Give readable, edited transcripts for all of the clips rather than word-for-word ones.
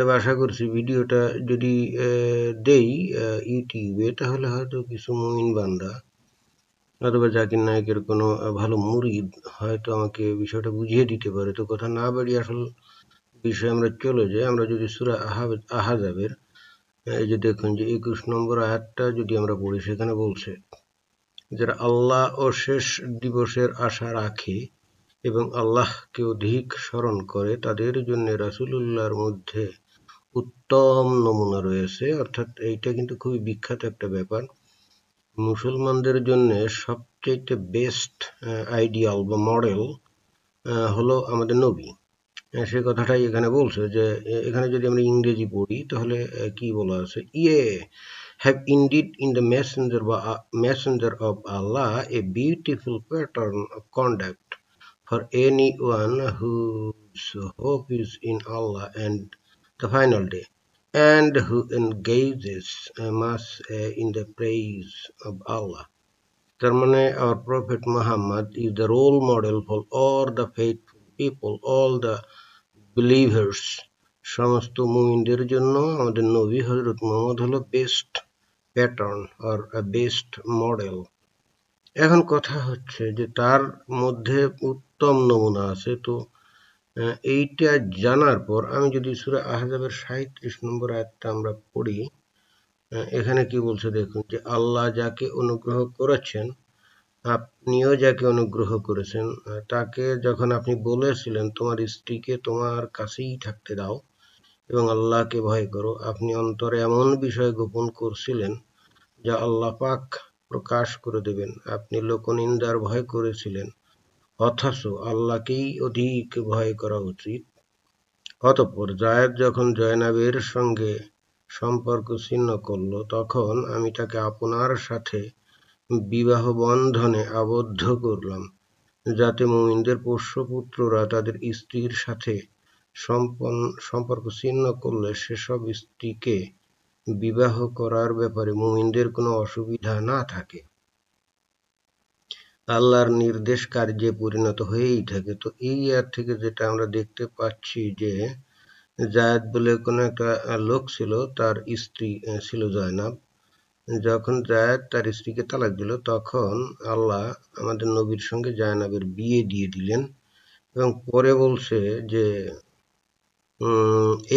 তবে আশা করছি ভিডিওটা যদি দেই ইউটিউবে, তাহলে হয়তো কিছু মুমিন বান্দা অথবা জাকির নায়েকের কোনো ভালো মুরিদ হয়তো আমাকে বিষয়টা বুঝিয়ে দিতে পারে। তো কথা না বাড়িয়ে আসল বিষয়ে আমরা চলে যাই। আমরা যদি সূরা আহজাবের এই যে দেখুন যে 21 নম্বর আয়াতটা যদি আমরা পড়ি, সেখানে বলছে যারা আল্লাহ ও শেষ দিবসের আশা রাখে এবং আল্লাহকে অধিক স্মরণ করে, তাদের জন্য রাসূলুল্লাহর মধ্যে উত্তম নমুনা রয়েছে। অর্থাৎ এইটা কিন্তু খুবই বিখ্যাত একটা ব্যাপার। মুসলমানদের জন্য সবচেয়ে বেস্ট আইডিয়াল বা মডেল হলো আমাদের নবী। সে কথাটাই এখানে বলছে যে এখানে যদি আমরা ইংরেজি পড়ি তাহলে কি বলা আছে, have indeed in the messenger of Allah a beautiful pattern of conduct for anyone whose hope is in Allah and the final day, and who engages much in the praise of Allah. তার মানে our prophet Muhammad is the role model for all the faithful people, all the believers. সমস্ত মুমিনদের জন্য আমাদের নবী হযরত মুহাম্মদ হলো best pattern আর best model. এখন কথা হচ্ছে যে তার মধ্যে উত্তম নমুনা আছে। তো এইটা জানার পর আমি যদি সূরা আহজাবের 37 নম্বর আয়াতটা আমরা পড়ি, এখানে কি বলছে দেখুন যে আল্লাহ যাকে অনুগ্রহ করেছেন, আপনিও যাকে অনুগ্রহ করেছেন, তাকে যখন আপনি বলেছিলেন তোমার স্ত্রীকে তোমার কাছেই থাকতে দাও এবং আল্লাহকে ভয় করো, আপনি অন্তরে এমন বিষয় গোপন করছিলেন যা আল্লাহ পাক প্রকাশ করে দেবেন। আপনি লোকনিন্দার ভয় করেছিলেন, অথচ আল্লাহকেই অধিক ভয় করা উচিত। অতঃপর জায়েদ যখন জয়নাবের সঙ্গে সম্পর্ক ছিন্ন করল, তখন আমি তাকে আপনার সাথে বিবাহ বন্ধনে আবদ্ধ করলাম, যাতে মুমিনদের পোষ্যপুত্ররা তাদের স্ত্রীর সাথে সম্পর্ক ছিন্ন করলে সেসব স্ত্রীকে বিবাহ করার ব্যাপারে মুমিনদের কোনো অসুবিধা না থাকে। আল্লাহর নির্দেশ কার্যে পরিণত হয়েই থাকে। তো এই আয়াত থেকে যেটা আমরা দেখতে পাচ্ছি যে জায়েদ বলে কোনো একটা লোক ছিল, তার স্ত্রী ছিল জয়নাব। যখন জায়েদ তার স্ত্রীকে তালাক দিল, তখন আল্লাহ আমাদের নবীর সঙ্গে জয়নাবের বিয়ে দিয়ে দিলেন এবং পরে বলছে যে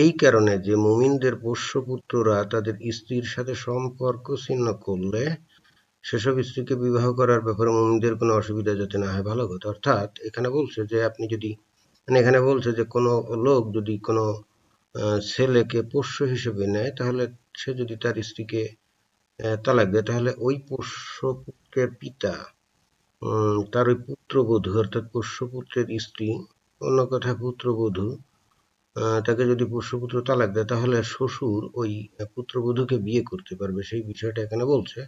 এই কারণে যে মুমিনদের পোষ্যপুত্ররা তাদের স্ত্রীর সাথে সম্পর্ক ছিন্ন করলে সেসব স্ত্রীকে বিবাহ করার ব্যাপারে মুমিনদের কোনো অসুবিধা যাতে না হয়, ভালো কথা। অর্থাৎ এখানে বলছে যে আপনি যদি এখানে বলছে যে কোনো লোক যদি কোনো ছেলেকে পোষ্য হিসেবে নেয়, তাহলে সে যদি তার স্ত্রীকে তালাক দেয়, তাহলে ওই পোষ্যপুত্রের পিতা তার ওই পুত্রবধূ অর্থাৎ পোষ্যপুত্রের স্ত্রী, অন্য কথা পুত্রবধূ, তাকে যদি পোষ্যপুত্র তালাক দেয়, তাহলে শ্বশুর ওই পুত্রবধূকে বিয়ে করতে পারবে। সেই বিষয়টা এখানে বলছে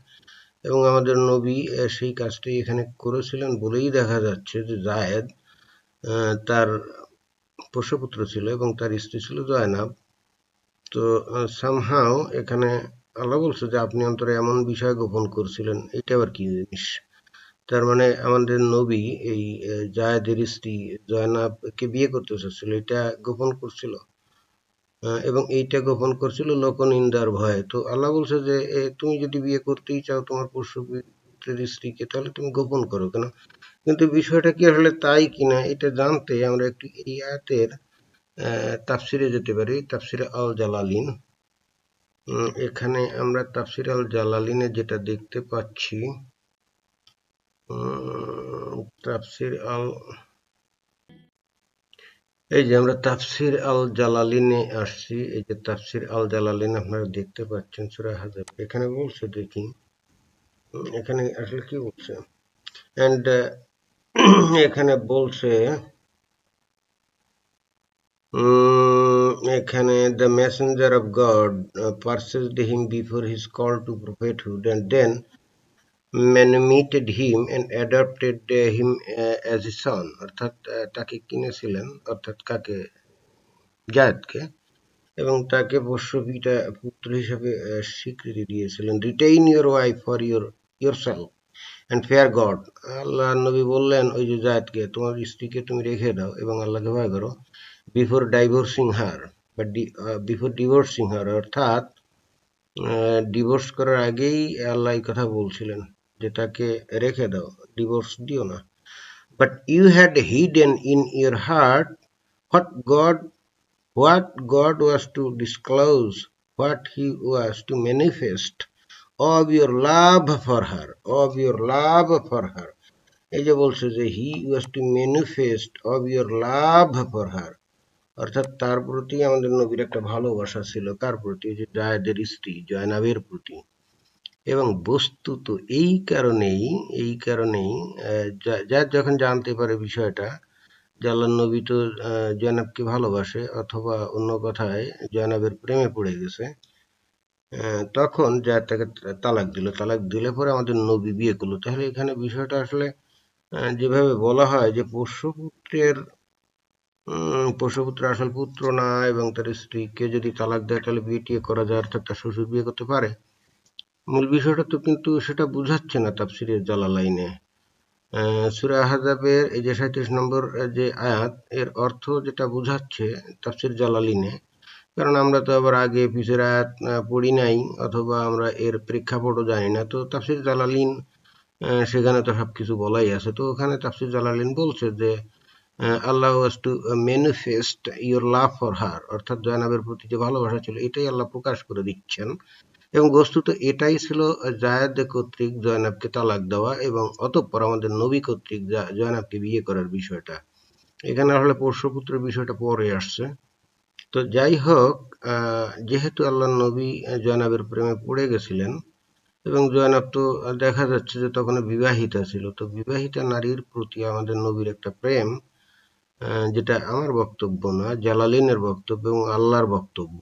এবং আমাদের নবী সেই কাজটাই এখানে করেছিলেন বলেই দেখা যাচ্ছে যে জায়েদ তার পোষ্যপুত্র ছিল এবং তার স্ত্রী ছিল জয়নাব। তো সামহাও এখানে আল্লাহ বলছে যে আপনি অন্তরে এমন বিষয় গোপন করছিলেন, এটা আবার কি জিনিস? তার মানে আমাদের নবী এই জায়েদের স্ত্রী জয়নাবকে বিয়ে করতে চাচ্ছিল, এটা গোপন করছিল এবং এইটা গোপন করছিল লোকনিন্দার ভয়ে। তো আল্লাহ বলছে যে তুমি যদি বিয়ে করতেই চাও তোমার পোষ্যপুত্রের স্ত্রীকে, তাহলে তুমি গোপন করো কেন? কিন্তু বিষয়টা কি আসলে তাই কিনা এটা জানতে আমরা একটু এই আয়াতের তাফসিরে যেতে পারি, তাফসিরে আল জালালিন। এখানে আমরা তাফসির আল জালালিনে যেটা দেখতে পাচ্ছি, তাফসির আল এই যে আমরা তাফসির আল জালালিনে আসছি। এই যে তাফসির আল জালালিন আপনারা দেখতে পাচ্ছেন সূরা আহজাব। এখানে বলছে দেখি এখানে আসলে কি বলছে, এন্ড এখানে বলছে এখানে the messenger of God pursued him before his call to prophethood and then manumitted him and adopted him as a son. অর্থাৎ তাকে কিনেছিলেন, অর্থাৎ কাকে, জায়েদকে, এবং তাকে পোষ্যপিতা পুত্র হিসেবে স্বীকৃতি দিয়েছিলেন। Retain your wife for yourself and fear God. আল্লাহ নবী বললেন ওই যে জায়েদকে, তোমার স্ত্রীকে তুমি রেখে দাও এবং আল্লাহকে ভয় করো। Before divorcing her, but before divorcing her, অর্থাৎ ডিভোর্স করার আগেই আল্লাহ এই কথা বলছিলেন যে তাকে রেখে দাও, ডিভোর্স দিও না। But you had hidden in your heart what God what God was to disclose, what he was to manifest of your love for her, of your love for her। এই যে বলছে যে he was to manifest of your love for her, অর্থাৎ তার প্রতি আমাদের নবীর একটা ভালোবাসা ছিল। কার প্রতি? যে জায়েদের স্ত্রী জয়নাবের প্রতি। এবং বস্তুত এই কারণেই জায়েদ যখন জানতে পারে বিষয়টা যে আল্লাহর নবী তো জয়নাবকে ভালোবাসে, অথবা অন্য কথায় জয়নাবের প্রেমে পড়ে গেছে, তখন জায়েদ তাকে তালাক দিলে পরে আমাদের নবী বিয়ে করলো। তাহলে এখানে বিষয়টা আসলে যেভাবে বলা হয় যে পোষ্যপুত্র আসল পুত্র না, এবং তার স্ত্রীকে যদি তালাক দেয় তাহলে বিয়ে টিয়ে করা যায়, অর্থাৎ তার শ্বশুর বিয়ে করতে পারে। মূল বিষয়টা তো কিন্তু সেটা বুঝাচ্ছে না তাফসিরের জালালাইনে। সূরা আহজাবের এই যে 37 নম্বর যে আয়াত, এর অর্থ যেটা বুঝাচ্ছে তাফসির জালালিনে, কারণ আমরা তো আবার আগে পিছের আয়াত পড়ি নাই, অথবা আমরা এর প্রেক্ষাপটও জানি না। তো তাফসির জালালিন সেখানে তো সবকিছু বলাই আছে। তো ওখানে তাফসির জালালিন বলছে যে Allah was to manifest your love for her, অর্থাৎ জয়নাবের প্রতি যে ভালোবাসা ছিল এটাই আল্লাহ প্রকাশ করে দিচ্ছেন। এবং বস্তুত এটাই ছিল জায়েদ কর্তৃক জয়নাবকে তালাক দেওয়া, এবং অতঃপর আমাদের নবী কর্তৃক জয়নাবকে বিয়ে করার বিষয়টা। এখানে আসলে পোষ্যপুত্রের বিষয়টা পরে আসছে। তো যাই হোক, যেহেতু আল্লাহ নবী জয়নাবের প্রেমে পড়ে গেছিলেন, এবং জয়নাব তো দেখা যাচ্ছে যে তখন বিবাহিতা ছিল, তো বিবাহিতা নারীর প্রতি আমাদের নবীর একটা প্রেম, যেটা আমার বক্তব্য না, জালালিনের বক্তব্য এবং আল্লাহর বক্তব্য।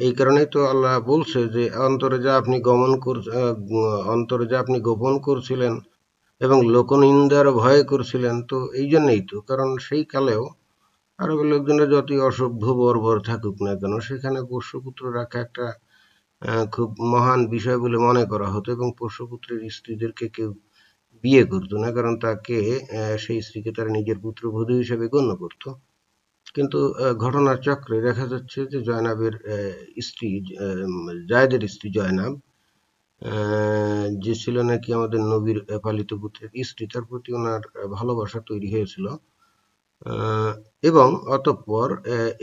এই কারণেই তো আল্লাহ বলছে যে অন্তরে যা আপনি গোপন করছিলেন এবং লোকনিন্দার ভয় করছিলেন, তো এই জন্যই তো, কারণ সেই কালেও আরবের লোকজনের যতই অসভ্য বর্বর থাকুক না কেন, সেখানে পোষ্যপুত্র রাখা একটা খুব মহান বিষয় বলে মনে করা হতো, এবং পোষ্যপুত্রের স্ত্রীদেরকে কেউ বিয়ে করতো না, কারণ তাকে সেই স্ত্রীকে তারা নিজের পুত্রবধূ হিসেবে গণ্য করত। কিন্তু ঘটনার চক্রে দেখা যাচ্ছে যে জয়নাবের স্ত্রী, জায়েদের স্ত্রী জয়নাব, যে ছিল নাকি আমাদের নবীর পালিত পুত্রের স্ত্রী, তার প্রতি ওনার ভালোবাসা তৈরি হয়েছিল। এবং অতঃপর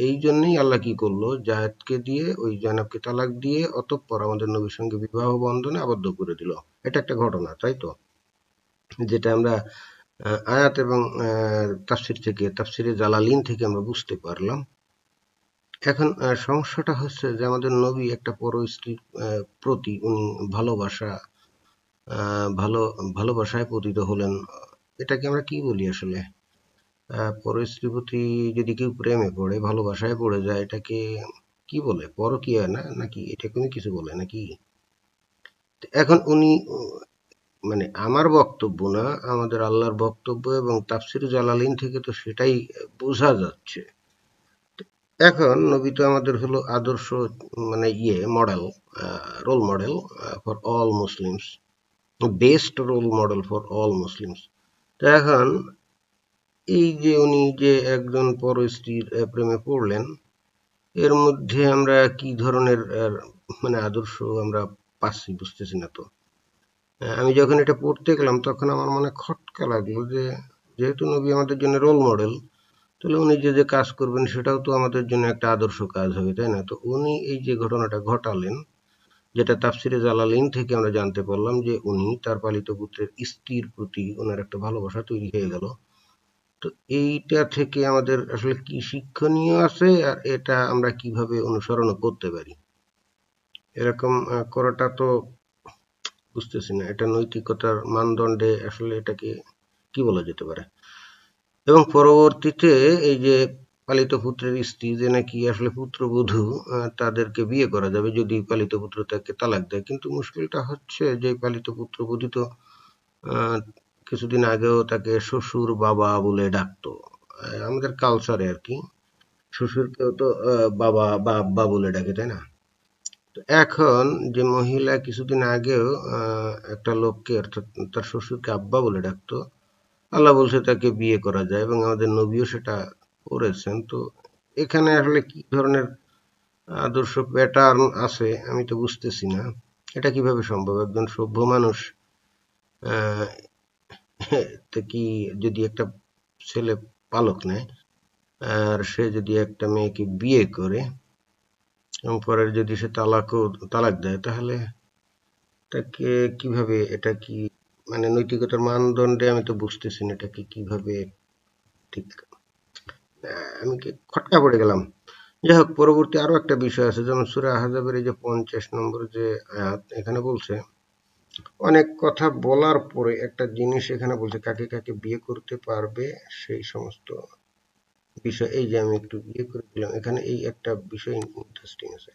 এই জন্যই আল্লাহ কি করলো, জায়েদকে দিয়ে ওই জয়নাবকে তালাক দিয়ে অতঃপর আমাদের নবীর সঙ্গে বিবাহ বন্ধনে আবদ্ধ করে দিল। এটা একটা ঘটনা, তাই তো, যেটা আমরা আয়াত এবং তাফসিরে জালালিন থেকে আমরা বুঝতে পারলাম। এখন সমস্যাটা হচ্ছে যে আমাদের নবী একটা পর স্ত্রীর প্রতি উনি ভালোবাসায় পতিত হলেন। এটাকে আমরা কি বলি আসলে? পর স্ত্রীর প্রতি যদি কেউ প্রেমে পড়ে, ভালোবাসায় পড়ে যায়, এটাকে কি বলে? পরকীয়া না, নাকি এটা কোনো কিছু বলে নাকি? এখন উনি মানে আমার বক্তব্য না, আমাদের আল্লাহর বক্তব্য এবং তাফসির জালালিন থেকে তো সেটাই বোঝা যাচ্ছে। এখন নবী তো আমাদের হলো আদর্শ, মানে model, role model for all Muslims, best role model for all Muslims. তো এখন এই যে উনি যে একজন পর স্ত্রীর প্রেমে পড়লেন, এর মধ্যে আমরা কি ধরনের মানে আদর্শ আমরা পাচ্ছি বুঝতেছি না তো। আমি যখন এটা পড়তে গেলাম তখন আমার মনে খটকা লাগলো যে যেহেতু নবী আমাদের জন্য রোল মডেল, তাহলে উনি যে কাজ করবেন সেটাও তো আমাদের জন্য একটা আদর্শ কাজ হবে, তাই না? তো উনি এই যে ঘটনাটা ঘটালেন, যেটা তাফসিরে জালালিন থেকে আমরা জানতে পারলাম যে উনি তার পালিত পুত্রের স্ত্রীর প্রতি ওনার একটা ভালোবাসা তৈরি হয়ে গেল। তো এইটা থেকে আমাদের আসলে কি শিক্ষণীয় আছে, আর এটা আমরা কিভাবে অনুসরণ করতে পারি? এরকম করাটা তো বুঝতেছি না, এটা নৈতিকতার মানদণ্ডে আসলে এটাকে কি বলা যেতে পারে? এবং পরবর্তীতে এই যে পালিত পুত্রের স্ত্রী যে নাকি আসলে পুত্রবধূ, তাদেরকে বিয়ে করা যাবে যদি পালিত পুত্র তাকে তালাক দেয়। কিন্তু মুশকিলটা হচ্ছে যে পালিত পুত্রবধূ তো কিছুদিন আগেও তাকে শ্বশুর বাবা বলে ডাকতো, আমাদের কালচারে আর কি। শ্বশুরকেও তো বাবা বা আব্বা বলে ডাকে, তাই না? তো এখন যে মহিলা কিছুদিন আগেও একটা লোককে, অর্থাৎ তার শ্বশুরকে আব্বা বলে ডাকতো, আল্লাহ বলছে তাকে বিয়ে করা যায়, এবং আমাদের নবীও সেটা করেছেন। তো এখানে আসলে কি ধরনের আদর্শ প্যাটার্ন আছে আমি তো বুঝতেছি না। এটা কিভাবে সম্ভব? একজন সভ্য মানুষ আহ, তো কি যদি একটা ছেলে পালক নেয় আর সে যদি একটা মেয়েকে বিয়ে করে এবং পরে যদি সে তালাক দেয়, তাহলে তাকে কিভাবে, এটা কি মানে নৈতিকতার মানদণ্ডে আমি তো বুঝতেছি না এটাকে কিভাবে ঠিক। আমি কি খটকা পড়ে গেলাম। যাই হোক, পরবর্তী আরো একটা বিষয় আছে, যেমন সূরা আহজাবের এই যে 50 নম্বর যে আয়াত, এখানে বলছে অনেক কথা বলার পরে একটা জিনিস এখানে বলছে কাকে কাকে বিয়ে করতে পারবে সেই সমস্ত বিষয়। এই যে আমি একটু বিয়ে করে দিলাম, এখানে এই একটা বিষয় ইন্টারেস্টিং আছে।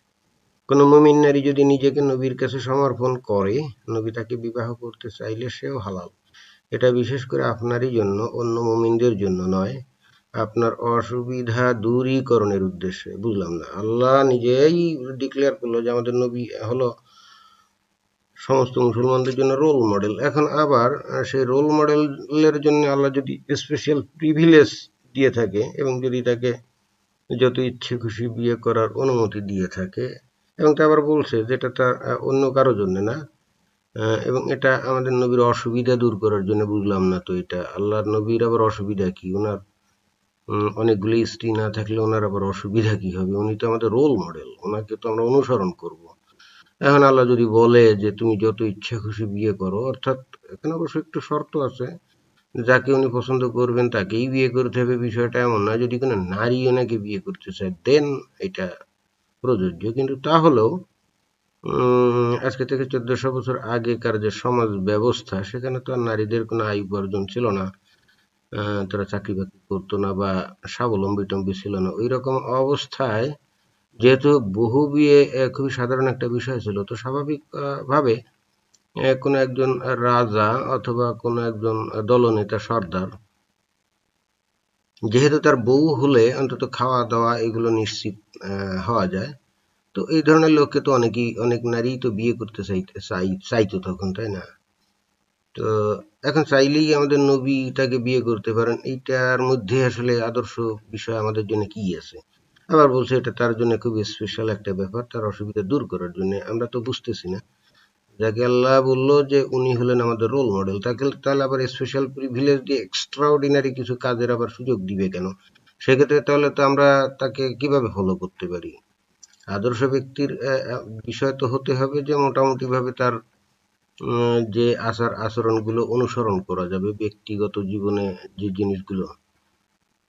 কোন মুমিন নারী যদি নিজেকে নবীর কাছে সমর্পণ করে, নবী তাকে বিবাহ করতে চাইলে সেও হালাল। এটা বিশেষ করে আপনারই জন্য, অন্য মুমিনদের জন্য নয়, আপনার অসুবিধা দূরীকরণের উদ্দেশ্যে। বুঝলাম না, আল্লাহ নিজেই ডিক্লেয়ার করলো যে আমাদের নবী হলো সমস্ত মুসলমানদের জন্য রোল মডেল। এখন আবার সেই রোল মডেলের জন্য আল্লাহ যদি স্পেশাল প্রিভিলেজ দিয়ে থাকে এবং যদি তাকে যত ইচ্ছে খুশি বিয়ে করার অনুমতি দিয়ে থাকে, এবং তা আবার বলছে যেটা তার অন্য কারোর জন্য না, এবং এটা আমাদের নবীর অসুবিধা দূর করার জন্য। বুঝলাম না তো, এটা আল্লাহর নবীর আবার অসুবিধা কি? ওনার অনেকগুলি স্ত্রী না থাকলে ওনার আবার অসুবিধা কি হবে? উনি তো আমাদের রোল মডেল, ওনাকে তো আমরা অনুসরণ করব। এখন আল্লাহ যদি বলে যে তুমি যত ইচ্ছা খুশি বিয়ে করো, অর্থাৎ এখানে অবশ্য একটু শর্ত আছে, যাকে উনি পছন্দ করবেন তাকেই বিয়ে করতে হবে, বিষয়টা এমন না। যদি কোনো নারী ওনাকে বিয়ে করতে চায় দেন এটা প্রযোজ্য, কিন্তু তাহলেও আজকে থেকে 1400 বছর আগেকার যে সমাজ ব্যবস্থা, সেখানে তো আর নারীদের কোনো আয় উপার্জন ছিল না, তারা চাকরি বাকরি করতো না বা স্বাবলম্বী টম্বী ছিল না। ওই রকম অবস্থায় যেহেতু বহু বিয়ে খুবই সাধারণ একটা বিষয় ছিল, তো স্বাভাবিক ভাবে কোনো একজন রাজা অথবা কোনো একজন দলনেতা সর্দার, যেহেতু তার বউ হলে অন্তত খাওয়া দাওয়া এগুলো নিশ্চিত হওয়া যায়, তো এই ধরনের লোককে তো অনেক নারী তো বিয়ে করতে চাইতো তখন, তাই না? তো এখন চাইলেই আমাদের নবী তাকে বিয়ে করতে পারেন, এইটার মধ্যে আসলে আদর্শ বিষয় আমাদের জন্য কি আছে? আবার বলছে এটা তার জন্য খুব স্পেশাল একটা ব্যাপার, তার অসুবিধা দূর করার জন্য। আমরা তো বুঝতেছি না, যাকে আল্লাহ বললো যে উনি হলেন আমাদের রোল মডেল, তাকে তাহলে আবার স্পেশাল প্রিভিলেজ দিয়ে এক্সট্রা অর্ডিনারি কিছু কাজের আবার সুযোগ দিবে কেন? সেক্ষেত্রে তাহলে তো আমরা তাকে কিভাবে ফলো করতে পারি? আদর্শ ব্যক্তির বিষয় তো হতে হবে যে মোটামুটি ভাবে তার যে আচার আচরণগুলো অনুসরণ করা যাবে ব্যক্তিগত জীবনে, যে জিনিসগুলো।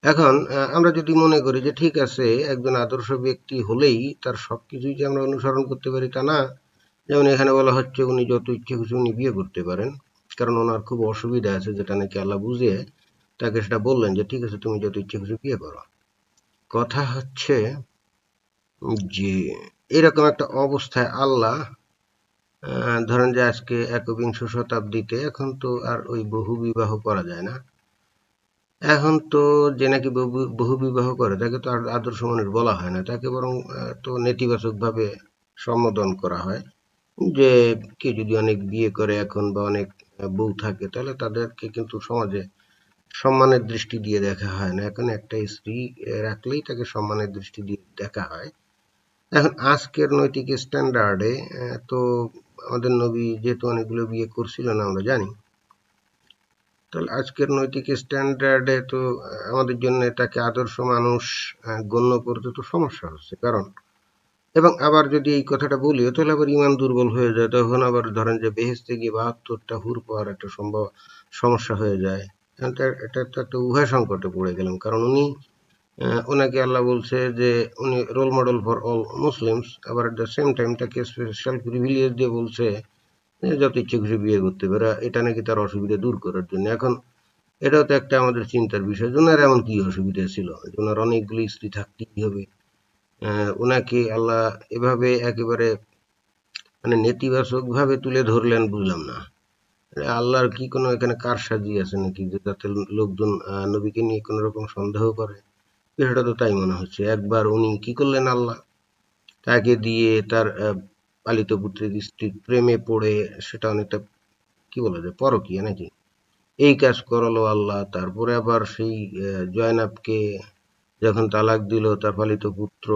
এখন আমরা যদি মনে করি যে ঠিক আছে, একজন আদর্শ ব্যক্তি হলেই তার সবকিছুই যে আমরা অনুসরণ করতে পারি তা না। যেমন এখানে বলা হচ্ছে উনি যত ইচ্ছে খুশি উনি বিয়ে করতে পারেন, কারণ ওনার খুব অসুবিধা আছে, যেটা নাকি আল্লাহ বুঝিয়ে তাকে সেটা বললেন যে ঠিক আছে তুমি যত ইচ্ছে খুশি বিয়ে করো। কথা হচ্ছে যে এরকম একটা অবস্থায় আল্লাহ, ধরেন যে আজকে একবিংশ শতাব্দীতে এখন তো আর ওই বহু বিবাহ করা যায় না। এখন তো যে নাকি বহু বিবাহ করে তাকে তো আর আদর্শ মানুষ বলা হয় না, তাকে বরং তো নেতিবাচক ভাবে সম্বোধন করা হয়। যে কেউ যদি অনেক বিয়ে করে এখন বা অনেক বউ থাকে, তাহলে তাদেরকে কিন্তু সমাজে সম্মানের দৃষ্টি দিয়ে দেখা হয় না। এখন একটা স্ত্রী রাখলেই তাকে সম্মানের দৃষ্টি দিয়ে দেখা হয়। এখন আজকের নৈতিক স্ট্যান্ডার্ডে তো আমাদের নবী যেহেতু অনেকগুলো বিয়ে করছিল না আমরা জানি, তাহলে আজকের নৈতিক স্ট্যান্ডার্ডে তো আমাদের জন্য তাকে আদর্শ মানুষ গণ্য করতে তো সমস্যা হচ্ছে। কারণ এবং আবার যদি এই কথাটা বলিও তাহলে আবার ইমান দুর্বল হয়ে যায়, তখন আবার ধরেন যে বেহেস্তে গিয়ে 72টা হুর পাওয়ার একটা সমস্যা হয়ে যায়। এটা তো একটা উভয় সংকটে পড়ে গেলাম, কারণ উনি ওনাকে আল্লাহ বলছে যে উনি role model for all Muslims, আবার এট দ্য সেম টাইম তাকে স্পেশাল প্রিভিলেজ দিয়ে বলছে যত ইচ্ছে খুশি বিয়ে করতে পারে, এটা নাকি তার অসুবিধা দূর করার জন্য। এখন এটাও তো একটা আমাদের চিন্তার বিষয়, ওনার এমন কি অসুবিধা ছিল ওনার অনেকগুলি স্ত্রী থাকতেই হবে? ওনাকে আল্লাহ এভাবে একেবারে মানে নেতিবাচক ভাবে তুলে ধরলেন, বুঝলাম না। আল্লাহর কি কোনো এখানে কারসাজি আছে নাকি, যে যাতে লোকজন নবীকে নিয়ে কোনো রকম সন্দেহ করে? বিষয়টা তো তাই মনে হচ্ছে। একবার উনি কি করলেন, আল্লাহ তাকে দিয়ে তার পালিত পুত্রের স্ত্রীর প্রেমে পড়ে, সেটা অনেকটা কি বলা যায় পরকীয়া নাকি, এই কাজ করালো আল্লাহ। তারপরে আবার সেই জয়নাবকে যখন তালাক দিল, তার পালিত পুত্র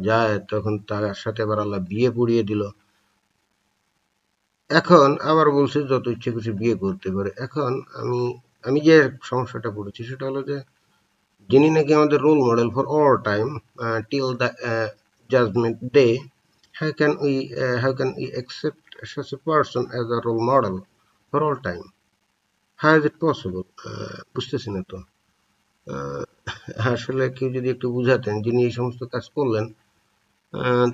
যায়, তখন তার সাথে আবার আল্লাহ বিয়ে পড়িয়ে দিল। এখন আবার বলছে যত ইচ্ছে খুশি বিয়ে করতে পারে। এখন আমি আমি যে সমস্যাটা পড়েছি সেটা হলো যে, যিনি নাকি আমাদের role model for all time till the judgement day, how can we accept such a person as a role model for all time? How is it possible? বুঝতেছি না তো। আসলে কেউ যদি একটু বুঝাতেন যিনি এই সমস্ত কাজ করলেন,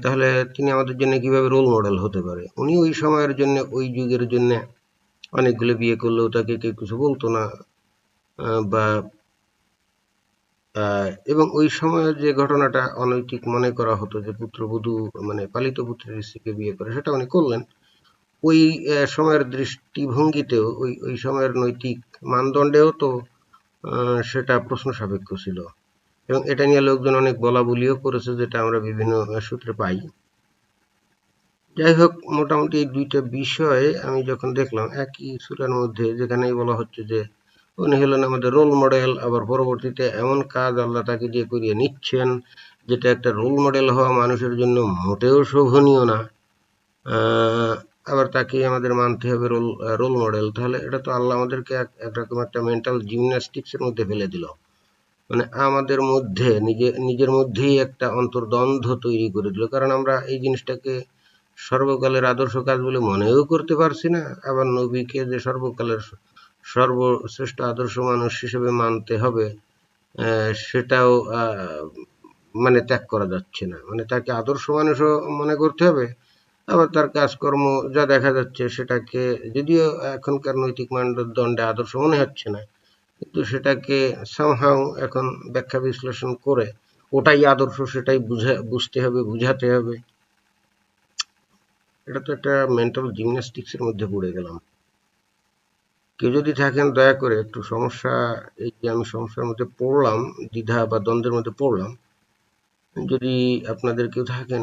তাহলে তিনি আমাদের জন্য কিভাবে রোল মডেল হতে পারে। উনি ওই সময়ের জন্য, ওই যুগের জন্য অনেকগুলো বিয়ে করলেও তাকে কেউ কিছু বলতো না, বা এবং ওই সময়ে যে ঘটনাটা অনৈতিক মনে করা হতো, যে পুত্রবধূ মানে পালিত পুত্রের স্ত্রীকে বিয়ে করে, সেটা উনি করলেন। ওই সময়ের দৃষ্টিভঙ্গিতেও, ওই সময়ের নৈতিক মানদণ্ডেও তো সেটা প্রশ্ন সাপেক্ষ ছিল, এবং এটা নিয়ে লোকজন অনেক বলাবলিও করেছে, যেটা আমরা বিভিন্ন সূত্রে পাই। যাই হোক, মোটামুটি এই দুইটা বিষয়ে আমি যখন দেখলাম একই সূরার মধ্যে, যেখানেই বলা হচ্ছে যে উনি হলেন আমাদের রোল মডেল, আবার পরবর্তীতে এমন কাজ আল্লাহ তাকে দিয়ে করিয়ে নিচ্ছেন যেটা একটা রোল মডেল হওয়া মানুষের জন্য মোটেও শোভনীয় না, আবার তাকে আমাদের মানতে হবে রোল মডেল, তাহলে এটা তো আল্লাহ আমাদেরকে একরকম একটা মেন্টাল জিমন্যাস্টিক্সের মধ্যে ফেলে দিল। মানে আমাদের মধ্যে নিজের মধ্যেই একটা অন্তর্দ্বন্দ্ব তৈরি করে দিল, কারণ আমরা এই জিনিসটাকে সর্বকালের আদর্শ কাজ বলে মনেও করতে পারছি না, আবার নবীকে যে সর্বকালের সর্বশ্রেষ্ঠ আদর্শ মানুষ হিসেবে মানতে হবে, সেটাও মানে ত্যাগ করা যাচ্ছে না। মানে তাকে আদর্শ মানুষও মনে করতে হবে, আবার তার কাজকর্ম যা দেখা যাচ্ছে সেটাকে, যদিও এখনকার নৈতিক মানদণ্ডে আদর্শ মনে হচ্ছে না, কিন্তু সেটাকে সামহাও এখন ব্যাখ্যা বিশ্লেষণ করে ওটাই আদর্শ, সেটাই বুঝতে হবে, বুঝাতে হবে। এটা তো একটা মেন্টাল জিমন্যাস্টিক্সের মধ্যে পড়ে গেলাম। কেউ যদি থাকেন দয়া করে একটু এই যে আমি সমস্যার মধ্যে পড়লাম, দ্বিধা বা দ্বন্দ্বের মধ্যে পড়লাম, যদি আপনাদের কেউ থাকেন